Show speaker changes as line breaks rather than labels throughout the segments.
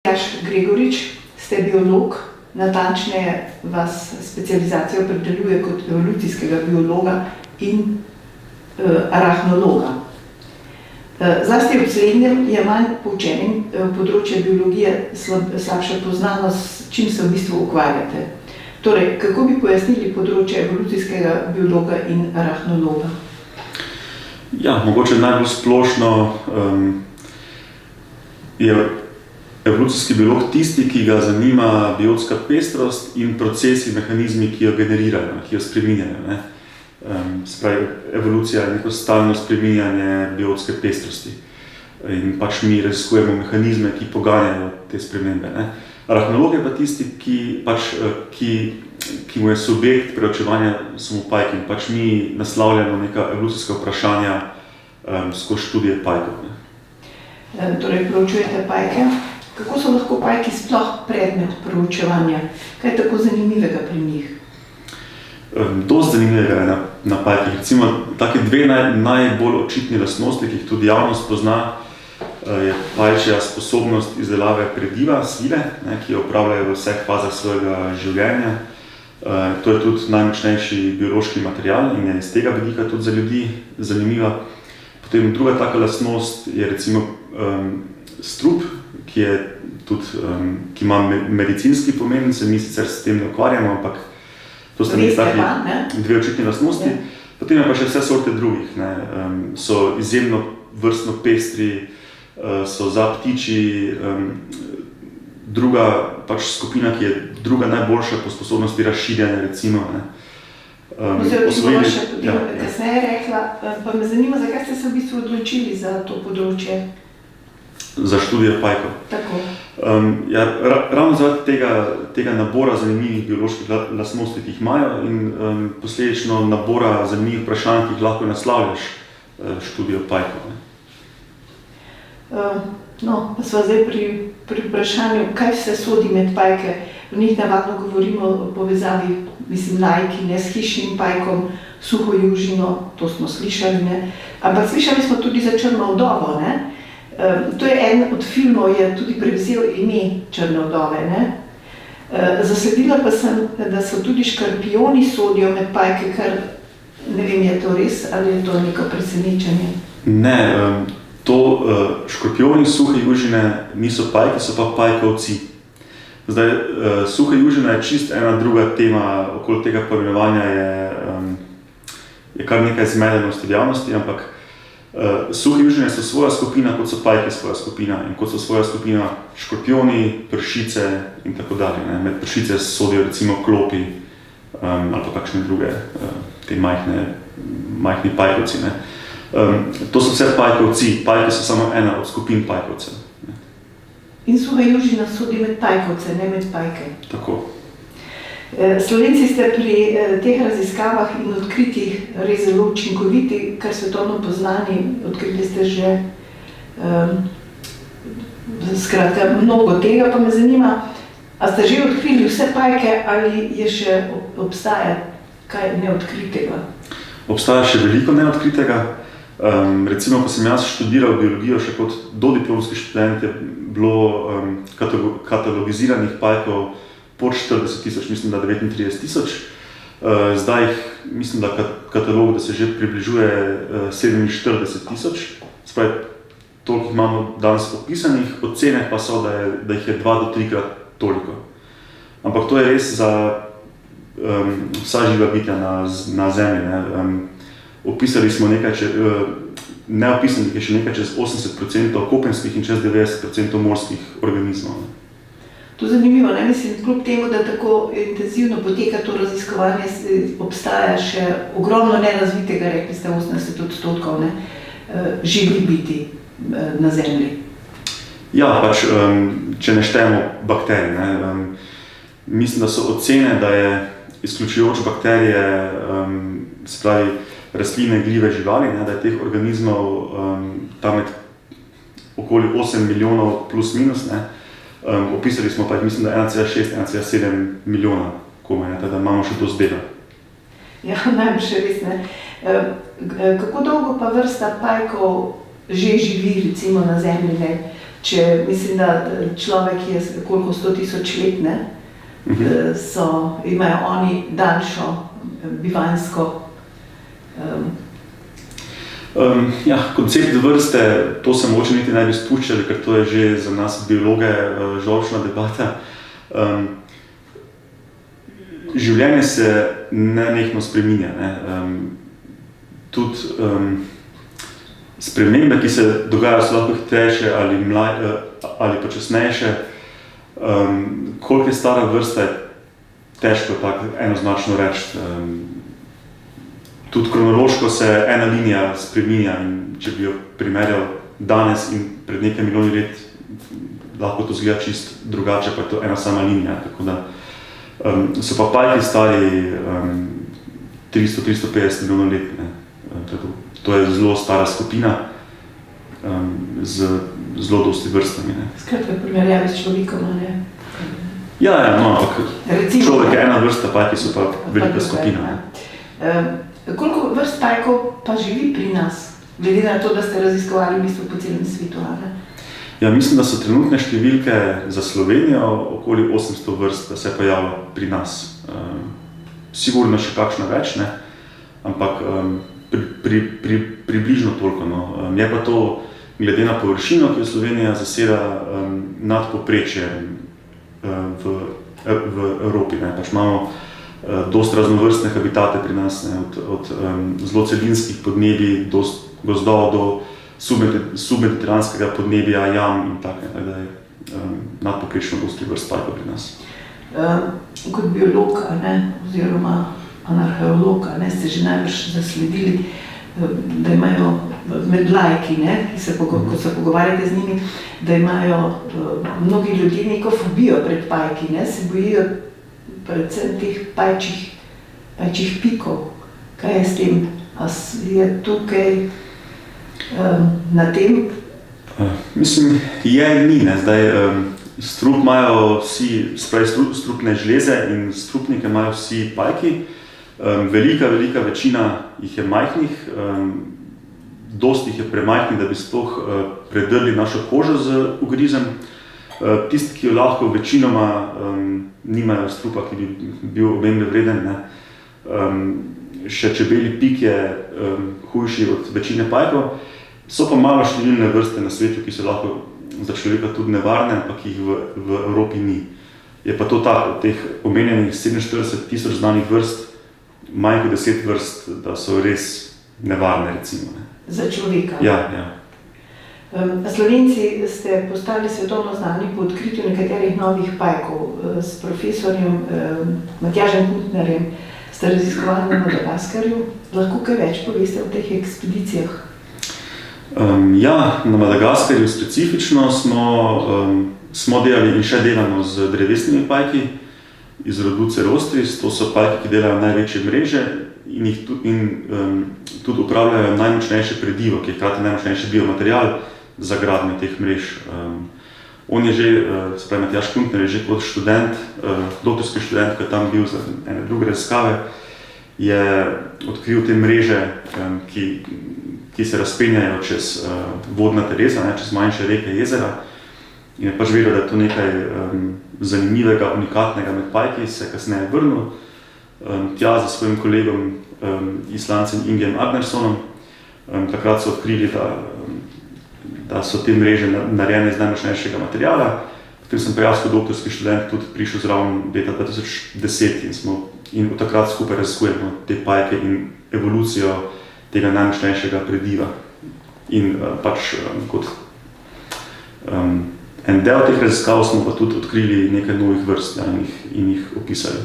Matjaž Gregorič, ste biolog, natančneje vas specializacijo opredeljuje kot evolucijskega biologa in arahnologa. Zlasti v slednjem je manj poučenim področje biologije slabše poznano, s čim se v bistvu ukvarjate. Torej, kako bi pojasnili področje evolucijskega biologa in arahnologa?
Ja, mogoče najbolj splošno je evolucijski biolog tisti, ki ga zanima biotska pestrost in procesi, mehanizmi, ki jo generirajo, ki jo spreminjajo. Spravi, evolucija je neko stalno spreminjanje biotske pestrosti in pač mi raziskujemo mehanizme, ki poganjajo te spremembe. Arahnolog je pa tisti, ki mu je subjekt preučevanja samopajk in pač mi naslavljamo neka evolucijska vprašanja skozi študije pajkov.
Torej, preučujete pajke. Kako so lahko pajki sploh predmet preučevanja? Kaj je tako zanimivega pri njih?
Dosti zanimivega je na pajkih. Recimo, take dve najbolj očitni lastnosti, ki jih tudi javnost pozna, je pajčja sposobnost izdelave prediva, svile, ki jo upravljajo v vseh fazah svojega življenja. To je tudi najmočnejši biološki material in je iz tega vidika tudi za ljudi zanimiva. Potem druga taka lastnost je recimo strup, ki ima medicinski pomen, se mi sicer s tem ne ukvarjamo, ampak to sta dve očitni lastnosti. Potem je pa še vse sorte drugih. So izjemno vrstno pestri, so za ptiči, druga pač skupina, ki je druga najboljša po sposobnosti razširjanja, recimo.
Oziroma, še potem kasneje rekla, pa me zanima, zakaj ste se v bistvu odločili za to področje?
Za študijo pajkov.
Tako.
Ravno zaradi tega nabora zanimivih bioloških lastnosti, ki jih imajo in posledično nabora zanimivih vprašanj, ki jih lahko naslavljaš študijo pajkov.
Pa sva zdaj pri vprašanju, kaj vse sodi med pajke. V njih navadno govorimo o povezavi, najkine s hišnim pajkom, suho južino, to smo slišali, ampak slišali smo tudi za črno vdovo, To je eden od filmov, je tudi prevzel ime Črne vdove, Zasledila pa sem, da so tudi škorpijoni sodijo med pajke, kar ne vem, je to res ali je to neko presenečenje?
Ne, škorpijoni suhe južine niso pajke, so pa pajkovci. Zdaj, suha južina je čist ena druga tema, okoli tega poimenovanja je kar nekaj zmedenosti v javnosti, ampak suhe južine so svoja skupina, kot so pajke svoja skupina in kot so svoja skupina škorpijoni, pršice in tako dalje. Med pršice sodijo recimo klopi ali pa kakšne druge te majhni pajkovci. To so vse pajkovci, pajke so samo ena od skupin pajkovcev.
In suha južina sodi med pajkovce, ne med pajke.
Tako.
Slovenci ste pri teh raziskavah in odkritjih res zelo učinkoviti, kar svetovno poznani, odkrili ste že skratka mnogo tega, pa me zanima, a ste že odkrili vse pajke ali je še obstaja kaj neodkritega?
Obstaja še veliko neodkritega. Recimo, ko sem jaz študiral biologijo še kot dodiplomski študent, je bilo katalogiziranih pajkov pod 40,000, mislim, da 39,000. Zdaj jih, mislim, da katalog, da se že približuje 47,000. Spravi, toliko imamo danes opisanih, ocene pa so, da jih je 2 do 3 krat toliko. Ampak to je res za vsa živa bitja na Zemlji. Opisali smo nekaj, neopisanih je še nekaj čez 80% kopenskih in čez 90% morskih organizmov.
To je zanimivo, mislim, kljub temu, da tako intenzivno poteka to raziskovanje, obstaja še ogromno nerazvitega, rekli ste 80%, živih bitij na Zemlji.
Ja, pač, če ne štejemo bakterij, mislim, da so ocene, da je izključujoč bakterije, se pravi rastline, gljive, živali, da je teh organizmov tam med okoli 8 milijonov plus minus, Opisali smo pa jih, mislim, da 1,6–1,7 milijona komaj, da imamo še to zdela.
Ja, najbolj še res, Kako dolgo pa vrsta pajkov že živi, recimo na Zemlji, če mislim, da človek je koliko 100.000 let, ne, imajo oni daljšo bivanjsko.
Koncept vrste, to se mogoče niti ne bi spuščali, ker to je že za nas biologe žolčna debata. Življenje se nenehno spreminja. Ne. Tudi spremembe, ki se dogajajo, so lahko hitrejše ali počasnejše. Koliko je stara vrsta, je težko tako enoznačno reči. Tudi kronološko se ena linija spreminja in če bi jo primerjal danes in pred nekaj milijoni let, lahko to izgleda čisto drugače, pa je to ena sama linija. Tako da so pa pajki stari 300-350 milijonov let. Ne. To je zelo stara skupina z zelo dosti vrstami. Ne.
Skratka, primerjavi s človekom, ne?
Ampak človek je ena vrsta, pajki so pa velika skupina.
Koliko vrst pajkov pa živi pri nas, glede na to, da ste raziskovali v bistvu po celem svetu?
Mislim, da so trenutne številke za Slovenijo okoli 800 vrst, da se pojavlja pri nas. Sigurno še kakšna več, ne? Ampak približno toliko. No. Je pa to, glede na površino, ki jo Slovenija zaseda, nad povprečjem v Evropi. Ne? Pač imamo dosti raznovrstne habitate pri nas, ne, od zelo celinskih podnebij, dosti gozdov do submediteranskega podnebja, jam in tako da je nadpoprečno dosti vrst pajkov pri nas.
Kot biolog, oziroma arheolog, ste že najbrž zasledili, da imajo med lajki, ko se pogovarjate z njimi, da imajo mnogi ljudje neko fobijo pred pajki, se bojijo predvsem teh pajčjih pikov. Kaj je s tem? Je tukaj na tem?
Mislim, je in ni. Zdaj, strup imajo vsi, strupne žleze in strupnike imajo vsi pajki. Velika večina jih je majhnih, dosti jih je premajhnih, da bi sploh predrli našo kožo z ugrizem. Tisti, ki jo lahko večinoma nimajo strupa, ki bi bil omembe vreden. Še čebelji pik je hujši od večine pajkov. So pa malo številne vrste na svetu, ki so lahko za človeka tudi nevarne, ampak jih v Evropi ni. Je pa to tako, od teh omenjenih 47.000 znanih vrst, manj kot 10 vrst, da so res nevarne, recimo.
Za človeka?
Ja.
Slovenci ste postali svetovno znani po odkritju nekaterih novih pajkov. S profesorjem Matjažem Kuntnerjem ste raziskovali na Madagaskarju. Lahko kaj več poveste o teh ekspedicijah?
Na Madagaskarju specifično smo delali in še delamo z drevesnimi pajki iz rodu Cerostris. To so pajki, ki delajo največje mreže in tudi upravljajo najmočnejše predivo, ki je hkrati najmočnejši biomaterial za gradnjo teh mrež. On je že, se pravi Matjaž Kuntner, je že kot študent, doktorski študent, ki je tam bil za ene druge raziskave, je odkril te mreže, ki se razpenjajo čez vodna telesa, čez manjše reke, jezera. In je pač vedel, da je to nekaj zanimivega, unikatnega med pajki, se je kasneje vrnil tja za svojim kolegom, Islancem Ingejem Agnersonom. Takrat so odkrili, da so te mreže narejene iz najmočnejšega materijala. Potem sem pa jaz kot doktorski študent tudi prišel zraven leta 2010 in od takrat skupaj raziskujemo te pajke in evolucijo tega najmočnejšega prediva. In pač kot en del teh raziskav smo pa tudi odkrili nekaj novih vrst in jih opisali.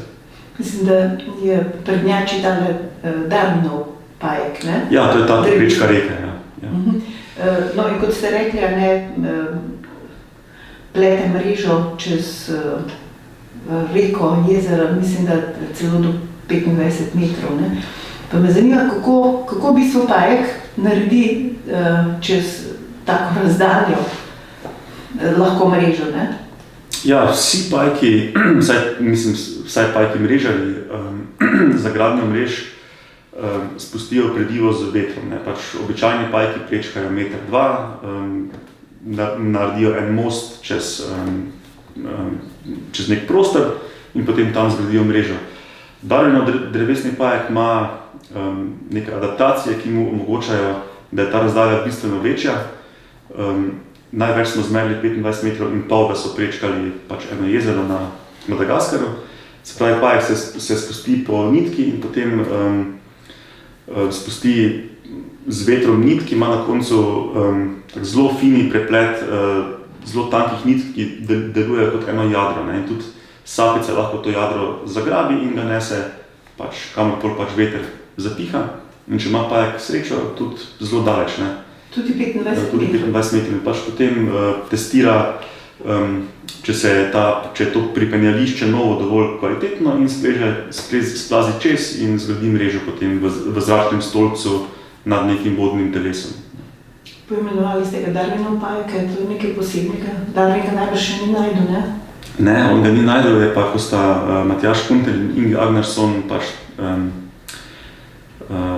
Mislim, da je prednjači tale Darwinov pajek, ne?
Ja, to je ta prečka reke, ja.
No in kot ste rekli, plete mrežo čez reko, jezera, mislim, da celo do 25 metrov. Ne? Pa me zanima, kako v bistvu pajek naredi čez tako razdaljo lahko mrežo, ne?
Ja, vsi pajki, vsaj pajki mrežarji za gradnjo mrež spustijo predivo z vetrom. Ne? Pač običajni pajki prečkajo 1,2 metra, naredijo en most čez nek prostor in potem tam zgradijo mrežo. Darwinov drevesni pajek ima neke adaptacije, ki mu omogočajo, da je ta razdalja bistveno večja. Največ smo zmerili 25 metrov in pol, da so prečkali pač eno jezero na Madagaskarju. Se pravi, pajek se spusti po nitki in potem spusti z vetrom nit, ki ima na koncu zelo fini preplet zelo tankih nit, ki delujejo kot eno jadro, ne? In tudi sapica lahko to jadro zagrabi in ga nese pač kamorkoli pač veter zapiha. In če ima pajek srečo, tudi zelo daleč, ne?
Tudi 25 metrov.
Tudi 25 metrov. Pač potem testira, če je to pripenjališče novo dovolj kvalitetno in splazi čez in zgradi mrežo potem v zračnem stolpcu nad nekim vodnim telesom.
Poimenovali ste ga Darwinov pajek, je to nekaj posebnega? Darwin ga najbrž še ni našel, ne?
Ne, on ga ni našel, je pa, ko sta Matjaž Kunter in Inge Agnarsson pač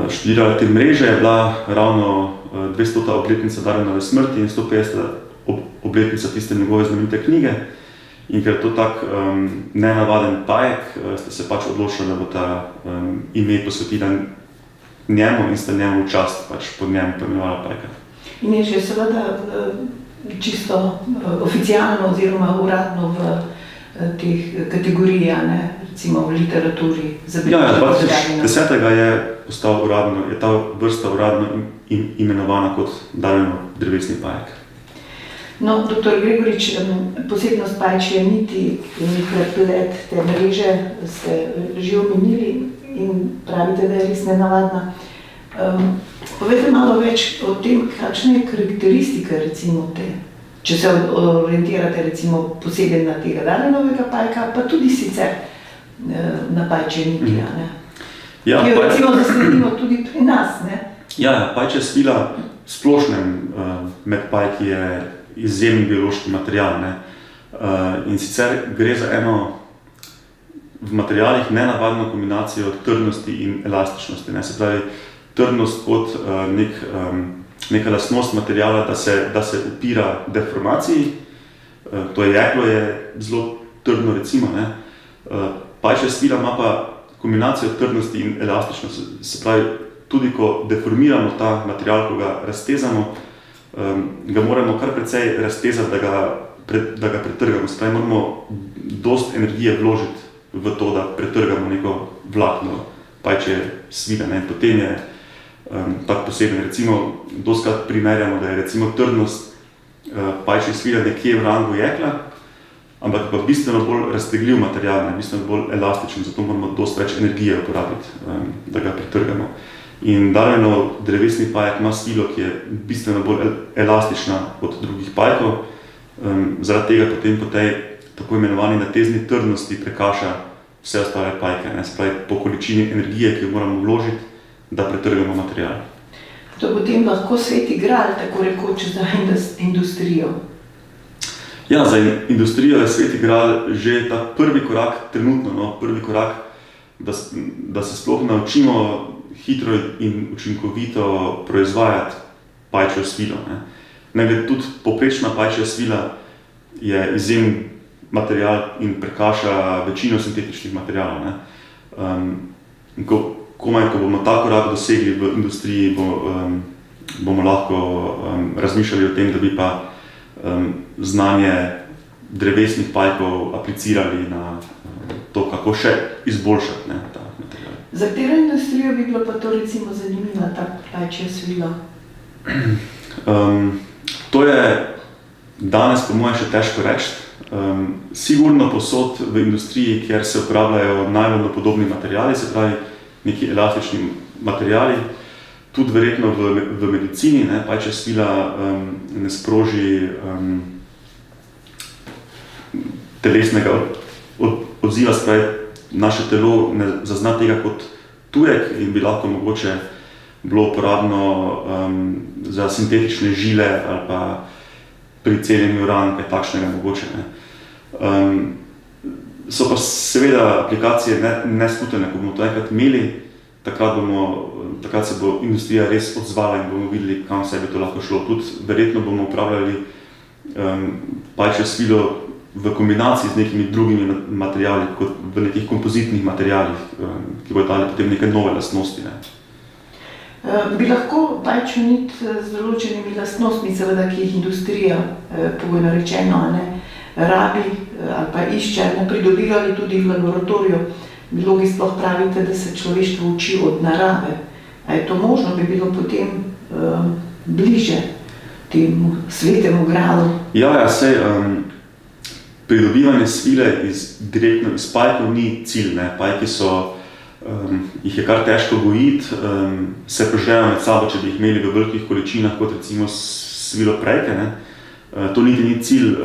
študirali te mreže, je bila ravno 200. obletnica Darwinove smrti in 150. obletnica tiste njegove znamenite knjige. In ker je to tak nenavaden pajek, ste se pač odločili, da bo ta ime posvetila njemu in sta njemu v čast pač pod njemu poimenovala pajka.
In je že seveda čisto oficialno oziroma uradno v teh kategorijah, ne? Recimo v literaturi.
Ja, 2010. je postal uradno, je ta vrsta uradno imenovana kot Darwinov drevesni pajek.
No, dr. Gregorič, posebnost pajčje niti in preplet te mreže ste že omenili in pravite, da je res nenavadna. Povejte malo več o tem, kakšna je karakteristika recimo te, če se orientirate recimo posebej na tega Darwinovega pajka, pa tudi sicer na pajčje niti, ne?
Ja,
ki jo recimo zasledimo tudi pri nas, ne?
Ja, pajčja svila v splošnem med pajki je izjemen biološki material, ne? In sicer gre za eno v materialih nenavadno kombinacijo trdnosti in elastičnosti, ne? Se pravi, trdnost kot neka lastnost materijala, da se upira deformaciji. To jeklo je zelo trdno recimo, ne? Pajčja svila ima pa kombinacijo trdnosti in elastičnosti. Se pravi, tudi ko deformiramo ta material, ko ga raztezamo, ga moramo kar precej raztezati, da ga pretrgamo. Se pravi, moramo dosti energije vložiti v to, da pretrgamo neko vlakno pajčje svile, ne? Potem je tak poseben. Recimo, dostikrat primerjamo, da je recimo trdnost pajčjih svila nekje v rangu jekla, ampak pa bistveno bolj raztegljiv material, ne? Bistveno bolj elastičen, zato moramo dosti več energije uporabiti, da ga pretrgamo. In Darwinov drevesni pajek ima svilo, ki je bistveno bolj elastična od drugih pajkov, zaradi tega potem po tej tako imenovani natezni trdnosti prekaša vse ostale pajke, ne? Se pravi, po količini energije, ki jo moramo vložiti, da pretrgamo material.
To potem lahko sveti gral, tako rekoč, za industrijo.
Ja, za industrijo je sveti gral že ta prvi korak, trenutno, no, prvi korak, da se sploh naučimo hitro in učinkovito proizvajati pajčjo svilo, ne. Nekaj tudi povprečna pajčja svila je izjemen material in prekaša večino sintetičnih materialov, ne. Ko bomo ta korak dosegli v industriji, bomo lahko razmišljali o tem, da bi pa znanje drevesnih pajkov aplicirali na to, kako še izboljšati, ne, ta material.
Za katero industrijo bi bilo pa to recimo zanimiva ta pajčja svila?
To je danes po moje še težko reči. Sigurno posod v industriji, kjer se uporabljajo najbolj podobni materiali, se pravi neki elastični materiali, tudi verjetno v medicini, ne, pajčja svila ne sproži telesnega odziva, se pravi, naše telo ne zazna tega kot tujek in bi lahko mogoče bilo uporabno za sintetične žile ali pa pri celjenju ran, kaj takšnega mogoče, ne. So pa seveda aplikacije neskutene, ko bomo to enkrat imeli, takrat se bo industrija res odzvala in bomo videli, kam vse bi to lahko šlo. Tudi verjetno bomo uporabljali pajčjo svilo v kombinaciji z nekimi drugimi materiali, kot v nekih kompozitnih materialih, ki bodo dali potem neke nove lastnosti. Ne.
Bi lahko pajčjo nit z določenimi lastnostmi, seveda, ki jih industrija, pogojno rečeno, rabi ali pa išče, pridobivali tudi v laboratoriju. Biologi sploh pravite, da se človeštvo uči od narave. A je to možno, bi bilo potem bliže temu svetemu gradu?
Ja, sej, pridobivanje svile direktno iz pajkov ni cilj. Ne. Pajki jih je kar težko gojiti, se požrejo med sabo, če bi jih imeli v velikih količinah, kot recimo svilopredke. Ne. To niti ni cilj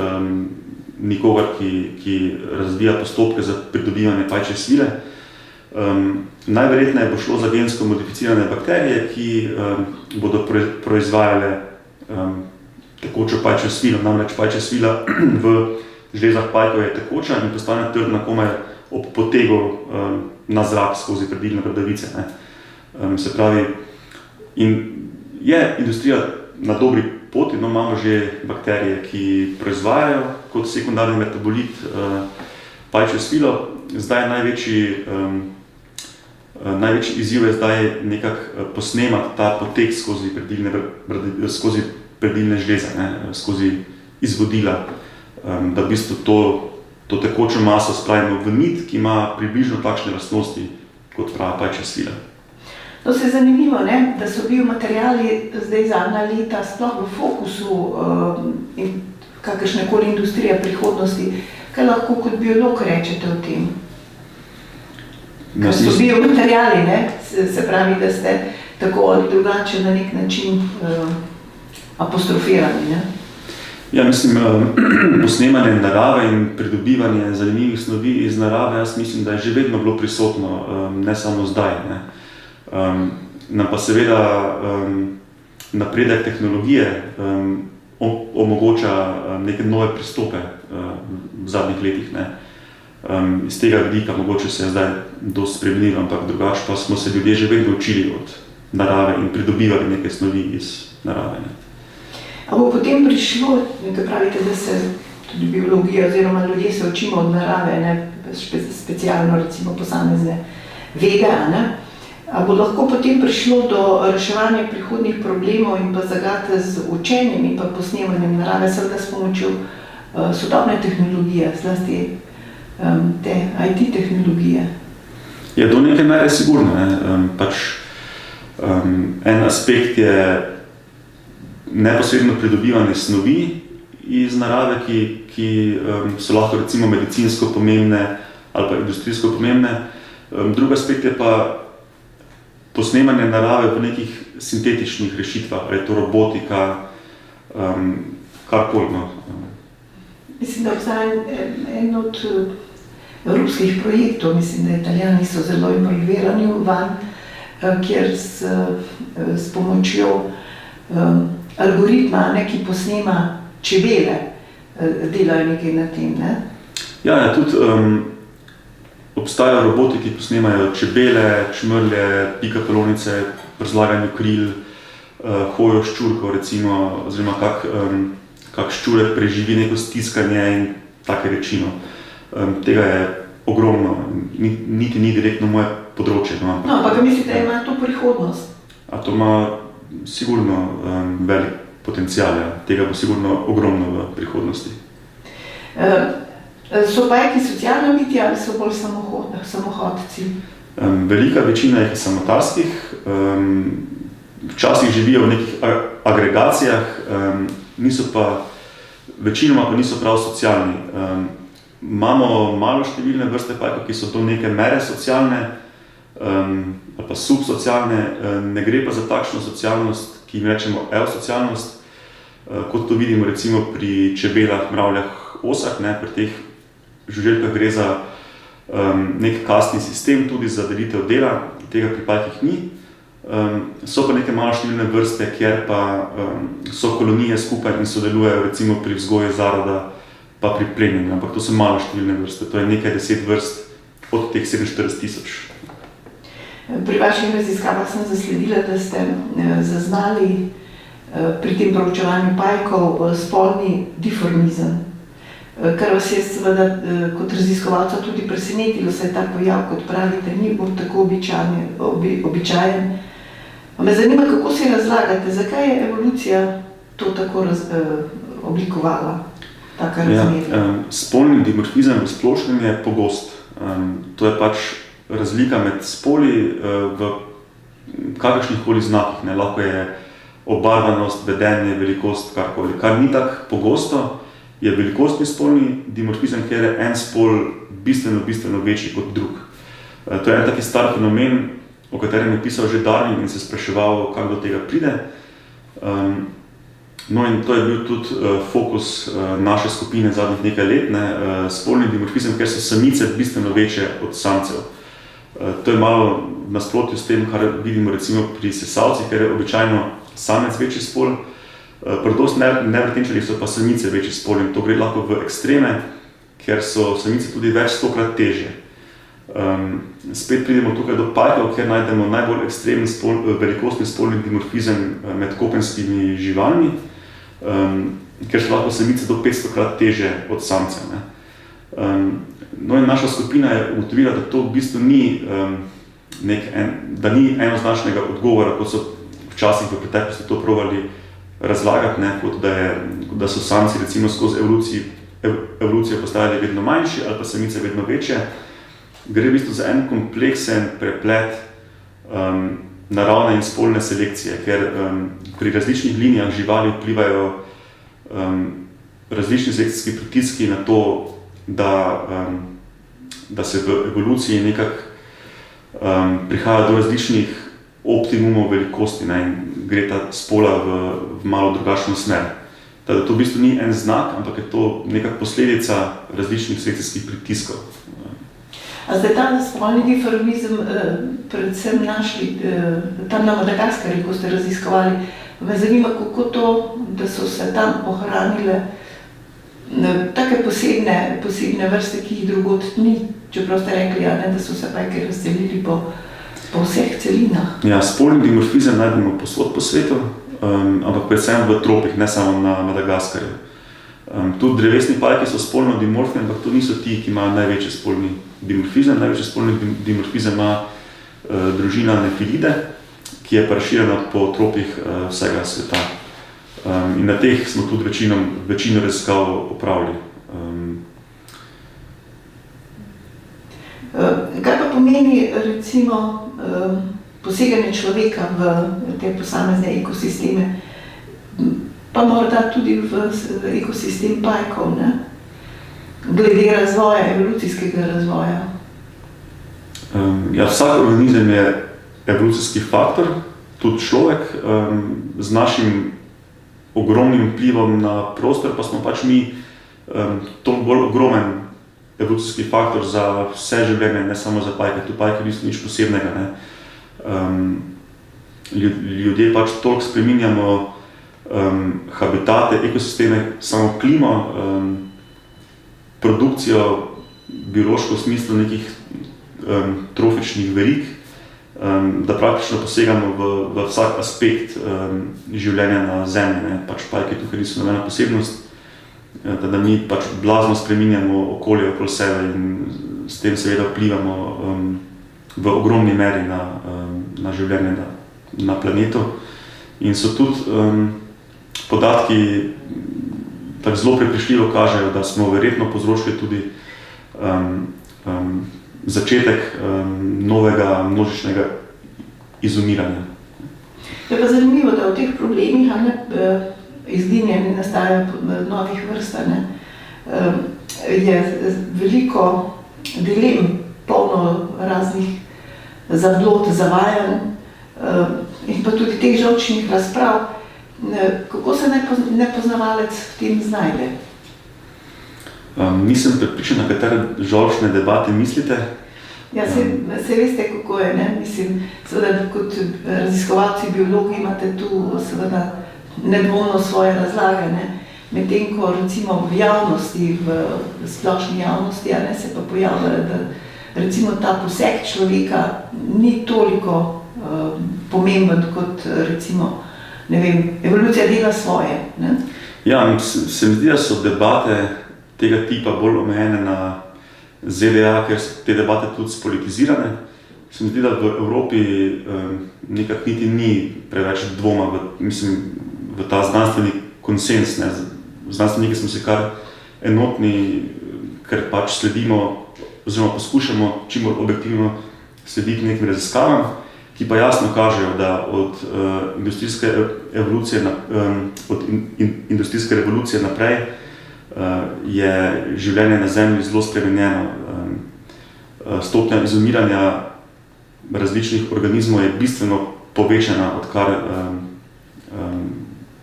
nikogar, ki razvija postopke za pridobivanje pajčje svile. Najverjetneje bo šlo za gensko modificirane bakterije, ki bodo proizvajale tekočo pajčjo svilo. Namreč pajčja svila v žlezah pajkov je tekoča in postane trdna komaj ob potegu na zrak skozi predilne bradavice. Se pravi, in je industrija na dobri poti, imamo že bakterije, ki proizvajajo kot sekundarni metabolit pajčjo svilo. Zdaj največji izziv je zdaj nekako posnemati ta potek skozi predilne žleze, skozi izvodila, da v bistvu to tekočo maso spravimo v nit, ki ima približno takšne lastnosti kot prava pajčja svila.
To se je zanimivo, da so biomateriali zdaj zadnja leta sploh v fokusu kakršnekoli industrije prihodnosti. Kaj lahko kot biolog rečete o tem? Ker so biomateriali, se pravi, da ste tako ali drugače na nek način apostrofirani.
Ja, mislim, posnemanje narave in pridobivanje zanimivih snovi iz narave, jaz mislim, da je že vedno bilo prisotno, ne samo zdaj. Nam pa seveda napredek tehnologije omogoča neke nove pristope v zadnjih letih. Iz tega vidika mogoče se je zdaj dosti spremenilo, ampak drugače pa smo se ljudje že vedno učili od narave in pridobivali neke snovi iz narave.
A bo potem prišlo, nekaj pravite, da se tudi biologija oziroma ljudje se učimo od narave, specialno recimo posamezne vede, a bo lahko potem prišlo do reševanja prihodnjih problemov in pa zagate z učenjem in pa posnemanjem narave, seveda s pomočjo sodobne tehnologije, zlasti te IT tehnologije?
Ja, do neke mere sigurno. En aspekt je neposredno pridobivanje snovi iz narave, ki so lahko recimo medicinsko pomembne ali pa industrijsko pomembne. Drugi aspekt je pa posnemanje narave v nekih sintetičnih rešitvah, ali je to robotika, karkoli.
Mislim, da obstaja en od evropskih projektov, mislim, da Italijani so zelo involvirani van, kjer s pomočjo algoritma, ki posnema čebele, delajo nekaj na tem.
Ja, tudi obstajajo roboti, ki posnemajo čebele, čmrlje, pikapelonice, pri zlaganju kril, hojo ščurkov recimo, oziroma kak ščurek preživi neko stiskanje in take reči. Tega je ogromno, niti ni direktno moje področje.
Ampak mislite, da ima to prihodnost?
A to ima sigurno velik potencial, tega bo sigurno ogromno v prihodnosti.
So pajki socialni biti ali so bolj samohodci?
Velika večina jih je samotarskih, včasih živijo v nekih agregacijah, večinoma pa niso prav socialni. Imamo malo številne vrste pajkov, ki so do neke mere socialne ali pa subsocialne, ne gre pa za takšno socialnost, ki jim rečemo eusocialnost, kot to vidimo recimo pri čebelah, mravljah, osah, pri teh žuželkah gre za nek kastni sistem, tudi za delitev dela, tega pri pajkih ni. So pa neke malo številne vrste, kjer pa so kolonije skupaj in sodelujejo recimo pri vzgoju zaroda, pa pri plenjenju, ampak to so malo številne vrste, to je nekaj 10 vrst od teh 47,000. Pri
vaših raziskavah sem zasledila, da ste zaznali pri tem proučevanju pajkov spolni diformizem. Kar vas je seveda kot raziskovalca tudi presenetilo, saj ta pojav, kot pravite, ni bil tako običajen. Me zanima, kako si razlagate, zakaj je evolucija to tako oblikovala, taka razmerja?
Spolni dimorfizem v splošnem je pogost. To je pač razlika med spoli v kakršnihkoli znakih. Lahko je obarvanost, vedenje, velikost, karkoli. Kar ni tako pogosto, je velikostni spolni dimorfizem, kjer je en spol bistveno večji kot drug. To je en taki star fenomen, o katerem je pisal že Darwin in se spraševal, kako do tega pride. No in to je bil tudi fokus naše skupine zadnjih nekaj let, spolni dimorfizem, ker so samice bistveno večje od samcev. To je malo v nasprotju s tem, kar vidimo recimo pri sesalcih, ker je običajno samec večji spol. Pri dosti nevrtenčarjih so pa samice večji spol in to gre lahko v ekstreme, ker so samice tudi več 100-krat težje. Spet pridemo tukaj do pajkov, kjer najdemo najbolj ekstremni velikostni spolni dimorfizem med kopenskimi živalmi, ker so lahko samice do 500-krat težje od samcev. No in naša skupina je ugotovila, da to v bistvu ni, da ni enoznačnega odgovora, kot so včasih v preteklosti to probali razlagati, kot da so samci recimo skozi evolucijo postajali vedno manjši ali pa samice vedno večje. Gre v bistvu za en kompleksen preplet naravne in spolne selekcije, ker pri različnih linijah živali vplivajo različni selekcijski pritiski na to, da se v evoluciji nekako prihaja do različnih optimumov velikosti in gre ta spola v malo drugačno smer. Da to v bistvu ni en znak, ampak je to neka posledica različnih selekcijskih pritiskov.
A zdaj ta spolni dimorfizem predvsem našli tam na Madagaskarju, ko ste raziskovali, me zanima, kako to, da so se tam ohranile take posebne vrste, ki jih drugod ni, čeprav ste rekli, da so se pajki razselili po vseh celinah.
Ja, spolni dimorfizem najdemo povsod po svetu, ampak predvsem v tropih, ne samo na Madagaskarju. Tudi drevesni pajki so spolno dimorfni, ampak to niso ti, ki imajo največji spolni dimorfizem. Največji spolni dimorfizem ima družina Nefilide, ki je pa razširjena po tropih vsega sveta. In na teh smo tudi večino raziskav opravili.
Kaj pa pomeni recimo poseganje človeka v te posamezne ekosisteme, pa morda tudi v ekosistem pajkov, glede razvoja, evolucijskega razvoja?
Ja, vsak organizem je evolucijski faktor, tudi človek, z našim ogromnim vplivom na prostor, pa smo pač mi toliko bolj ogromen evolucijski faktor za vse življenje, ne samo za pajke. Tu pajke niso nič posebnega. Ljudje pač toliko spreminjamo habitate, ekosisteme, samo klimo, produkcijo, biološko v smislu nekih trofičnih verig, da praktično posegamo v vsak aspekt življenja na Zemlji. Pač pajke tukaj niso nobena posebnost, da mi pač blazno spreminjamo okolje okoli sebe in s tem seveda vplivamo v ogromni meri na življenje na planetu. In so tudi podatki tako zelo prepričljivo kažejo, da smo verjetno povzročili tudi začetek novega množičnega izumiranja.
Je pa zanimivo, da v teh problemih izginjanja nastajajo novih vrst, je veliko dilem, polno raznih zablod, zavajanj in pa tudi teh žolčnih razprav. Kako se nepoznavalec v tem znajde?
Nisem prepričan, na katere žolčne debate mislite.
Ja, se veste, kako je, Mislim, seveda, kot raziskovalci biologi imate tu seveda nedvomno svoje razlage, Medtem ko recimo v javnosti, v splošni javnosti, se pa pojavlja, da recimo ta poseg človeka ni toliko pomemben kot recimo ne vem, evolucija dela svoje. Ne?
Ja, se mi zdi, da so debate tega tipa bolj omejene na ZDA, ker so te debate tudi spolitizirane. Se mi zdi, da v Evropi nekako niti ni preveč dvoma v ta znanstveni konsens. Ne. Znanstveniki smo se kar enotni, ker pač sledimo oziroma poskušamo čim bolj objektivno slediti nekim raziskavam, ki pa jasno kažejo, da od industrijske revolucije naprej je življenje na Zemlji zelo spremenjeno. Stopnja izumiranja različnih organizmov je bistveno povečana, odkar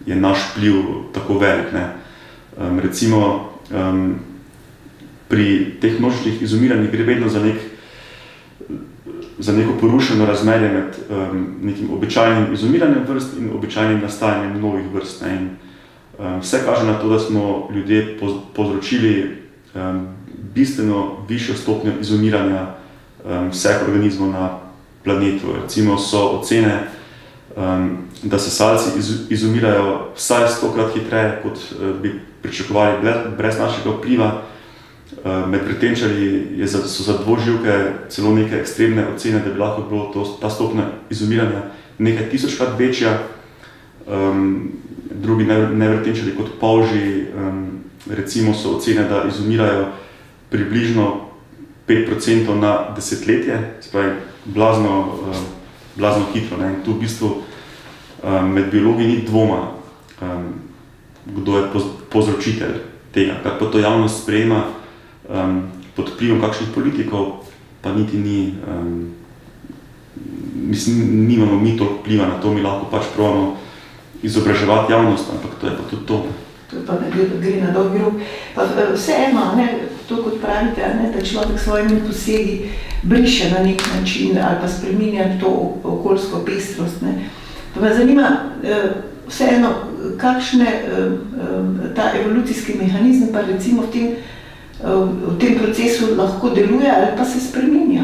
je naš vpliv tako velik. Ne. Recimo, pri teh množičnih izumiranjih gre vedno za neko porušeno razmerje med nekim običajnim izumiranjem vrst in običajnim nastajanjem novih vrst. Ne. In vse kaže na to, da smo ljudje povzročili bistveno višjo stopnjo izumiranja vseh organizmov na planetu. Recimo so ocene, da sesalci izumirajo vsaj 100-krat hitreje, kot bi pričakovali brez našega vpliva. Med vretenčarji so za dvoživke celo neke ekstremne ocene, da bi lahko bilo ta stopnja izumiranja nekaj tisočkrat večja. Drugi nevretenčarji kot polži, recimo so ocene, da izumirajo približno 5% na desetletje, se pravi blazno hitro. Ne. In tu v bistvu med biologi ni dvoma, kdo je povzročitelj tega. Kar pa to javnost sprejema pod vplivom kakšnih politikov, pa niti ni, nimamo mi toliko vpliva na to, mi lahko pač probamo izobraževati javnost, ampak to je pa tudi to.
To je pa gre na dolgi rok. Pa vseeno, to kot pravite, da človek s svojimi posegi briše na nek način ali pa spreminja to okoljsko pestrost. Ne. Pa me zanima vseeno, kakšne ta evolucijski mehanizem pa recimo v tem procesu lahko deluje ali pa se spreminja.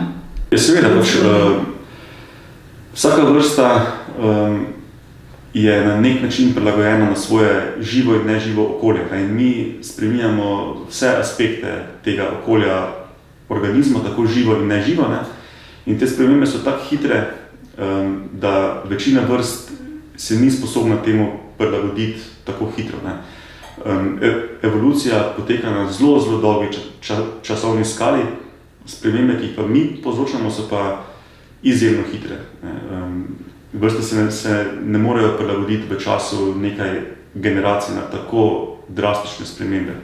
Ja, seveda, pač vsaka vrsta je na nek način prilagojena na svoje živo in neživo okolje. In mi spreminjamo vse aspekte tega okolja organizma, tako živo in neživo. Ne? In te spremembe so tako hitre, da večina vrst se ni sposobna temu prilagoditi tako hitro. Ne? Evolucija poteka na zelo, zelo dolgi časovni skali, spremembe, ki jih pa mi povzročamo, so pa izjemno hitre. Vrste se ne morejo prilagoditi v času nekaj generacij na tako drastične spremembe.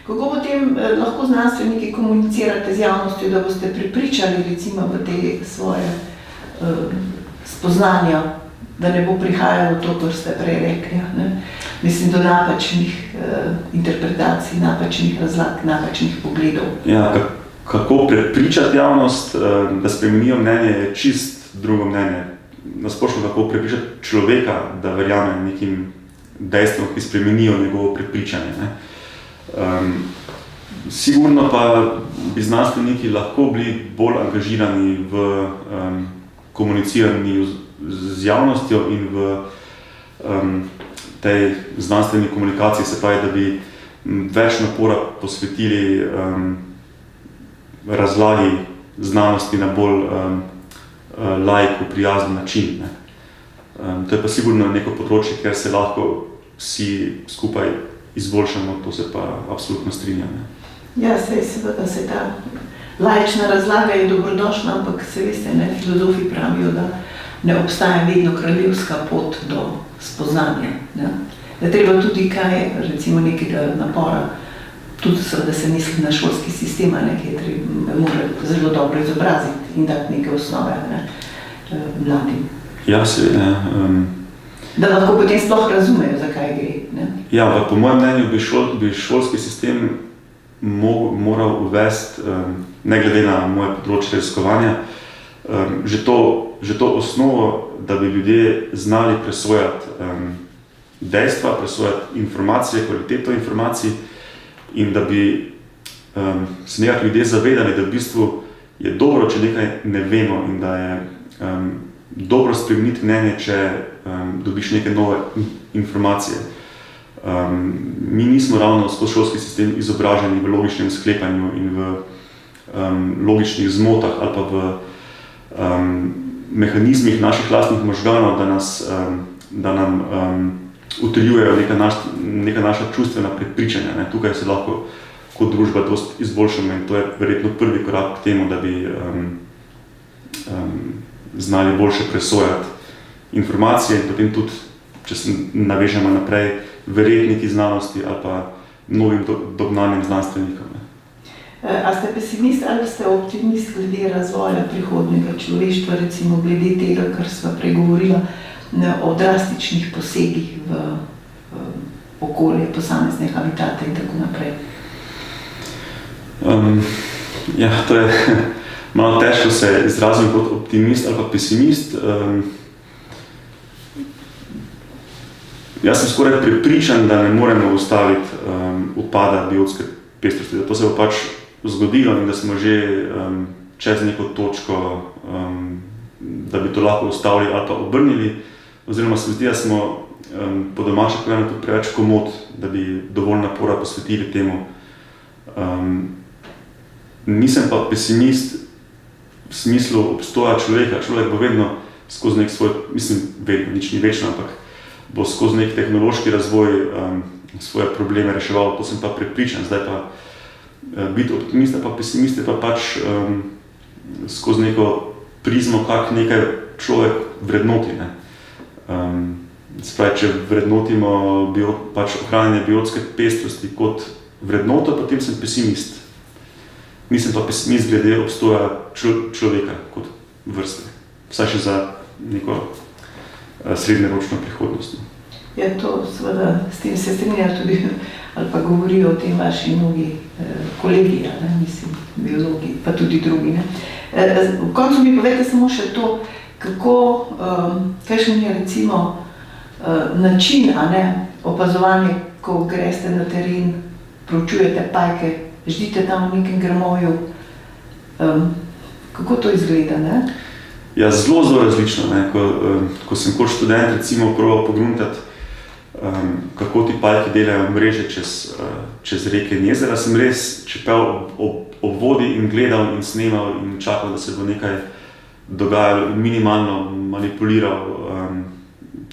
Kako potem lahko znanstveniki komunicirate z javnostjo, da boste prepričali recimo v te svoje spoznanja, da ne bo prihajalo to, kar ste prej rekli, ne? Mislim, do napačnih interpretacij, napačnih razlag, napačnih pogledov.
Ja, kako prepričati javnost, da spremenijo mnenje, je čist drugo mnenje. Nasplošno kako prepričati človeka, da verjame nekim dejstvom, ki spremenijo njegovo prepričanje. Ne? Sigurno pa bi znanstveniki lahko bili bolj angažirani v komuniciranju z javnostjo in v tej znanstveni komunikaciji, se pravi, da bi več napora posvetili razlagi znanosti na bolj laiku prijazen način. Ne. To je pa sigurno neko področje, kjer se lahko vsi skupaj izboljšamo, to se pa absolutno strinjam. Ne.
Ja, seveda se ta laična razlaga je dobrodošla, ampak se veste, ne, filozofi pravijo, da ne obstaja vedno kraljevska pot do spoznanja. Ne. Da treba tudi kaj, recimo nekega napora, tudi da se misli na šolski sistem, ki je mora zelo dobro izobraziti in dati neke osnove mladim.
Ja, seveda.
Da lahko potem sploh razumejo, zakaj gre. Ne?
Ja, pa po mojem mnenju bi šolski sistem moral uvesti, ne glede na moje področje raziskovanja, že to osnovo, da bi ljudje znali presojati dejstva, presojati informacije, kvaliteto informacij, in da bi se nekako ljudje zavedali, da v bistvu je dobro, če nekaj ne vemo in da je dobro spremeniti mnenje, če dobiš neke nove informacije. Mi nismo ravno skozi šolski sistem izobraženi v logičnem sklepanju in v logičnih zmotah ali pa v mehanizmih naših lastnih možganov, da nam utrjujejo neka naša čustvena prepričanja. Ne. Tukaj se lahko kot družba dosti izboljšamo in to je verjetno prvi korak k temu, da bi znali boljše presojati informacije in potem tudi, če se navežemo naprej, verjetniki znanosti ali pa novim dognanjem znanstvenikom.
A ste pesimist ali ste optimist glede razvoja prihodnjega človeštva, recimo glede tega, kar sva pregovorila, o drastičnih posegih v okolje, posamezne habitate in tako naprej?
Ja, to je malo težko se izrazim kot optimist ali pa pesimist. Jaz sem skoraj prepričan, da ne moremo ustaviti upada biotske pestrosti, da to se bo pač zgodilo in da smo že čez neko točko, da bi to lahko ustavili ali pa obrnili, oziroma se mi zdi, da smo po domače povedano tudi preveč komot, da bi dovolj napora posvetili temu. Nisem pa pesimist v smislu obstoja človeka. Človek bo vedno skozi nek svoj, mislim, vedno, nič ni večno, ampak bo skozi nek tehnološki razvoj svoje probleme reševal, to sem pa prepričan. Zdaj pa biti optimist pa pesimist je pa pač skozi neko prizmo, kak nekaj človek vrednoti. Ne. Spravi, če vrednotimo pač ohranjanje biotske pestrosti kot vrednoto, potem sem pesimist. Nisem pa pesimist glede obstoja človeka kot vrste. Vsaj še za neko srednjeročno prihodnost.
Ja, to seveda, s tem se strinjajo tudi, ali pa govorijo o tem vaši mnogi kolegi, mislim, biologi, pa tudi drugi. Ne. V koncu mi povejte samo še to, kako, kakšen je recimo način, opazovanje, ko greste na teren, proučujete pajke, ždite tam v nekem grmovju. Kako to izgleda, ne?
Ja, zelo različno. Ne. Ko sem kot študent recimo probal pogruntati, kako ti pajki delajo mreže čez reke in jezera, sem res čepel ob vodi in gledal in snemal in čakal, da se bo nekaj dogajalo in minimalno manipuliral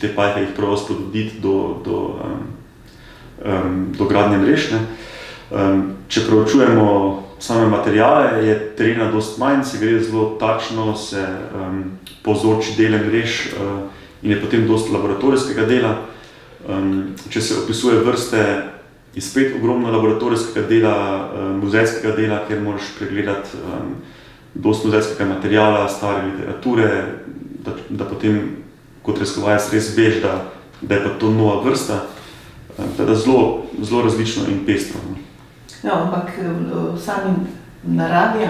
te pajke, jih probal spodbuditi do gradnje mrež. Če proučujemo same materiale, je terena dosti manj, se gre zelo tačno, se povzroči dele mrež in je potem dosti laboratorijskega dela. Če se opisuje vrste, je spet ogromno laboratorijskega dela, muzejskega dela, kjer moraš pregledati dosti muzejskega materiala, stare literature, da potem kot raziskovalec res veš, da je pa to nova vrsta. Teda zelo različno in pestro.
No, ampak v sami naravi,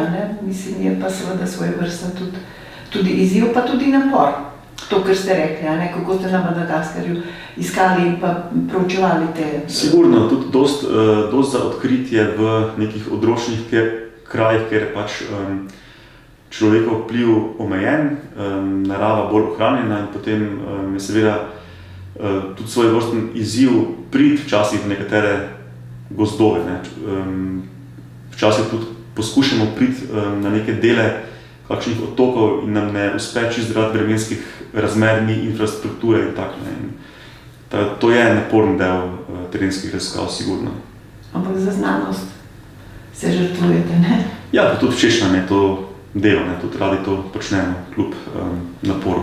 mislim, je pa seveda svoje vrsta tudi izziv, pa tudi napor. To, kar ste rekli, kako ste na Madagaskarju iskali in pa proučevali te...
Sigurno, tudi dost za odkritje v nekih odročnih krajih, kjer je pač človekov vpliv omejen, narava bolj ohranjena in potem je seveda tudi svojevrsten izziv priti včasih v nekatere gozdove. Včasih tudi poskušamo priti na neke dele kakšnih otokov in nam ne uspe čisto zaradi vremenskih razmer, ni infrastrukture in tako. To je naporen del terenskih raziskav, sigurno.
Ampak za znanost se žrtvujete, ne?
Ja, pa tudi všeč nam je to delo, tudi radi to počnemo, kljub naporu.